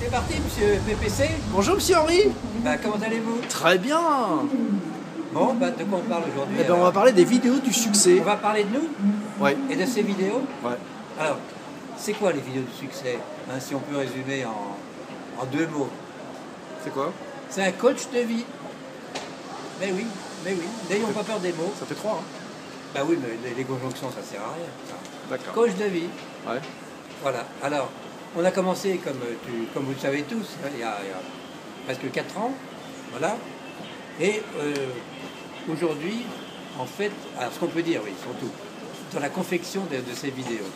C'est parti, monsieur PPC. Bonjour, monsieur Henri. Comment allez-vous? Très bien. Bon, de quoi on parle aujourd'hui? On va parler des vidéos du succès. On va parler de nous? Ouais. Et de ces vidéos? Ouais. Alors, c'est quoi les vidéos du succès, si on peut résumer en deux mots? C'est quoi? C'est un coach de vie. Mais oui. N'ayons pas peur des mots. Ça fait 3, hein? Bah oui, mais les conjonctions, ça sert à rien. D'accord. Coach de vie. Ouais. Voilà. Alors, on a commencé, comme vous le savez tous, il y a presque 4 ans. Voilà. Et aujourd'hui, en fait, alors ce qu'on peut dire, oui, surtout, dans la confection de ces vidéos,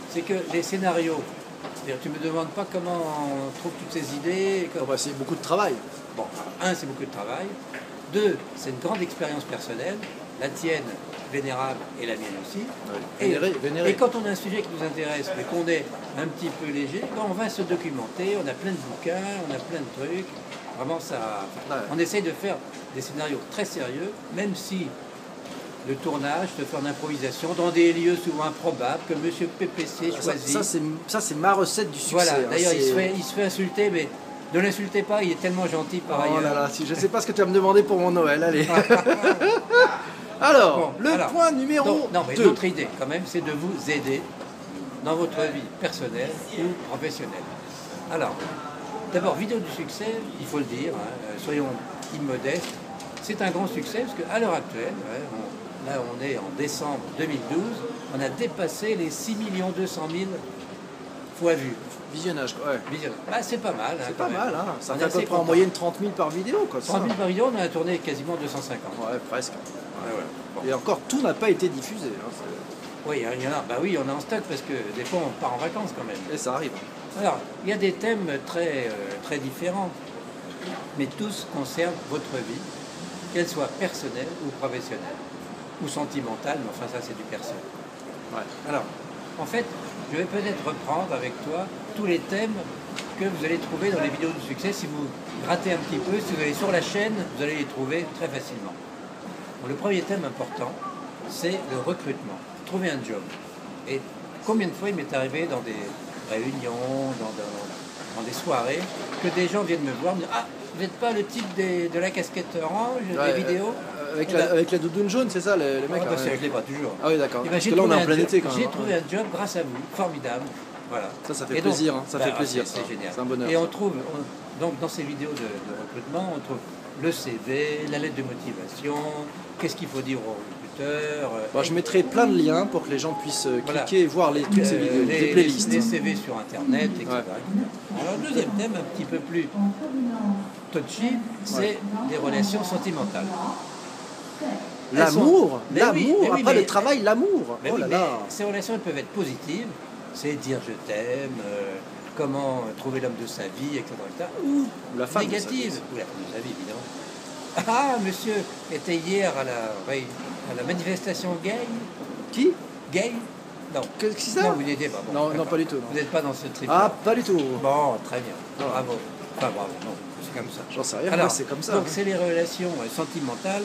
c'est que les scénarios, c'est-à-dire, tu ne me demandes pas comment on trouve toutes ces idées. C'est beaucoup de travail. Bon, un, c'est beaucoup de travail. Deux, c'est une grande expérience personnelle. La tienne, vénérable, et la mienne aussi. Ouais. Vénéré. Et quand on a un sujet qui nous intéresse, mais qu'on est un petit peu léger, on va se documenter, on a plein de bouquins, on a plein de trucs. Vraiment, on essaye de faire des scénarios très sérieux, même si le tournage se fait en improvisation, dans des lieux souvent improbables, que M. PPC choisit. Ça, c'est ma recette du succès. Voilà, d'ailleurs, il se fait insulter, mais ne l'insultez pas, il est tellement gentil par ailleurs. Oh là là, je ne sais pas ce que tu vas me demander pour mon Noël, allez. Alors, point numéro 2. Notre idée, quand même, c'est de vous aider dans votre vie personnelle ou professionnelle. Alors, d'abord, vidéo du succès, il faut le dire, soyons immodestes, c'est un grand succès parce qu'à l'heure actuelle, là on est en décembre 2012, on a dépassé les 6 200 000 fois vues. Visionnage, ouais. C'est pas mal. C'est pas mal, hein. Ça fait à peu près en moyenne 30 000 par vidéo, quoi. 30 000 par vidéo, on a tourné quasiment 250. Ouais, presque. Ouais. Bon. Et encore, tout n'a pas été diffusé. Hein, oui, il y en a. Bah oui, on est en stock parce que des fois on part en vacances quand même. Et ça arrive. Alors, il y a des thèmes très différents, mais tous concernent votre vie, qu'elle soit personnelle ou professionnelle, ou sentimentale, mais enfin ça c'est du personnel. Ouais. Alors, en fait, je vais peut-être reprendre avec toi tous les thèmes que vous allez trouver dans les vidéos de succès. Si vous grattez un petit peu, si vous allez sur la chaîne, vous allez les trouver très facilement. Bon, le premier thème important, c'est le recrutement. Trouver un job. Et combien de fois il m'est arrivé dans des réunions, dans des soirées, que des gens viennent me voir, me dire « Ah, vous n'êtes pas le type de la casquette orange, des vidéos ?» Avec la doudoune jaune, c'est ça, les mecs? Je ne l'ai pas toujours. Ah oui, d'accord. Parce que là, on est en plein été quand même. J'ai trouvé un job grâce à vous, formidable. Voilà. Ça fait plaisir, hein. Ça fait plaisir. C'est génial. C'est un bonheur. Et on trouve, donc dans ces vidéos de recrutement, on trouve le CV, la lettre de motivation, qu'est-ce qu'il faut dire au recruteur. Je mettrai plein de liens pour que les gens puissent cliquer et voir toutes ces vidéos, des playlists. Les CV sur Internet, etc. Ouais. Alors, le deuxième thème, un petit peu plus touchy, c'est les relations sentimentales. L'amour, après le travail, l'amour. Mais ces relations elles peuvent être positives, c'est dire je t'aime, comment trouver l'homme de sa vie, etc. Ou la femme négatives, ou la femme de sa vie, évidemment. Ah, monsieur était hier à la manifestation gay. Qui? Gay? Non. Qu'est-ce que c'est ça? Non, vous n'étiez pas. Bon, non, pas du tout. Non. Vous n'êtes pas dans ce trip. Ah, pas du tout. Bon, très bien. Bravo. Enfin, bravo, non, c'est comme ça. J'en sais rien, alors, c'est comme ça. Donc, c'est les relations sentimentales.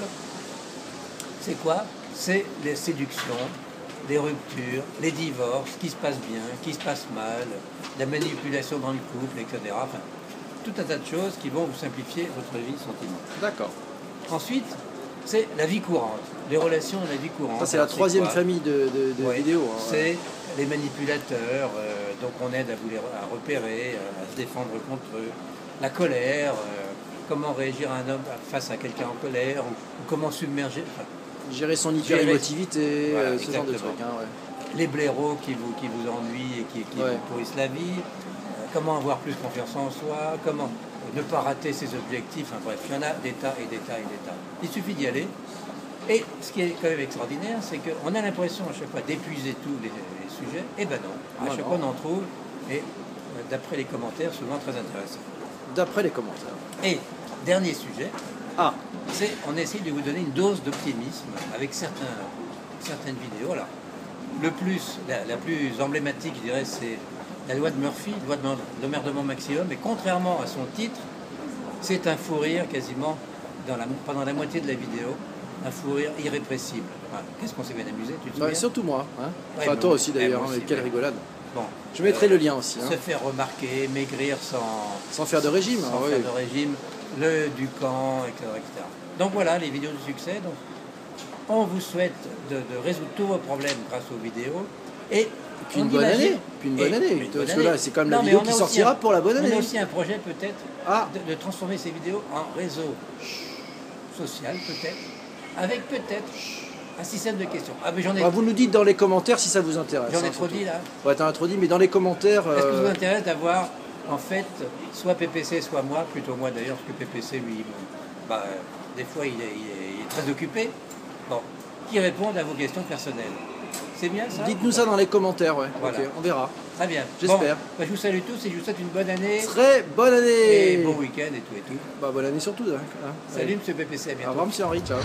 C'est quoi? C'est les séductions, les ruptures, les divorces, qui se passe bien, qui se passe mal, la manipulation dans le couple, etc. Enfin, tout un tas de choses qui vont vous simplifier votre vie sentimentale. D'accord. Ensuite, c'est la vie courante, les relations de la vie courante. Ça, c'est la troisième famille de vidéos. Hein, c'est les manipulateurs, donc on aide à repérer, à se défendre contre eux. La colère, comment réagir à un homme face à quelqu'un en colère, ou comment submerger. Enfin, gérer son hyper-émotivité, ce genre de trucs. Hein, les blaireaux qui vous ennuient et qui vous pourrissent la vie. Comment avoir plus confiance en soi, comment ne pas rater ses objectifs. Enfin bref, il y en a des tas et des tas et des tas. Il suffit d'y aller. Et ce qui est quand même extraordinaire, c'est qu'on a l'impression à chaque fois d'épuiser tous les sujets. Eh ben non, à chaque fois on en trouve. Et d'après les commentaires, souvent très intéressants. D'après les commentaires. Et dernier sujet. On essaie de vous donner une dose d'optimisme avec certaines vidéos. Alors, la plus emblématique, je dirais, c'est la loi de Murphy, loi de l'emmerdement maximum. Et contrairement à son titre, c'est un fou rire quasiment pendant la moitié de la vidéo, un fou rire irrépressible. Voilà. Qu'est-ce qu'on s'est bien amusé, tu te souviens? Surtout moi. Hein. Enfin, toi aussi d'ailleurs, quelle rigolade. Bon, je mettrai le lien aussi. Se faire remarquer, maigrir sans faire de régime. Sans faire de régime, du camp, etc., etc. Donc voilà les vidéos de succès. Donc, on vous souhaite de résoudre tous vos problèmes grâce aux vidéos. Et puis une bonne année. Parce que là, c'est quand même la vidéo qui sortira pour la bonne année. On a aussi un projet peut-être de transformer ces vidéos en réseau social peut-être, avec peut-être un système de questions. Ah, mais vous nous dites dans les commentaires si ça vous intéresse. J'en ai trop dit là. Ouais, t'en as trop dit, mais dans les commentaires... Est-ce que ça vous intéresse d'avoir en fait soit PPC, soit moi, plutôt moi d'ailleurs, parce que PPC lui, des fois il est très occupé, qui répondent à vos questions personnelles. C'est bien ça? Dites-nous ça dans les commentaires, ouais. Voilà. Ok, on verra. Très bien. J'espère. Je vous salue tous et je vous souhaite une bonne année. Très bonne année. Et bon week-end et tout et tout. Bonne année surtout. Hein. Salut Monsieur PPC, à bientôt. Au revoir Monsieur Henri, ciao.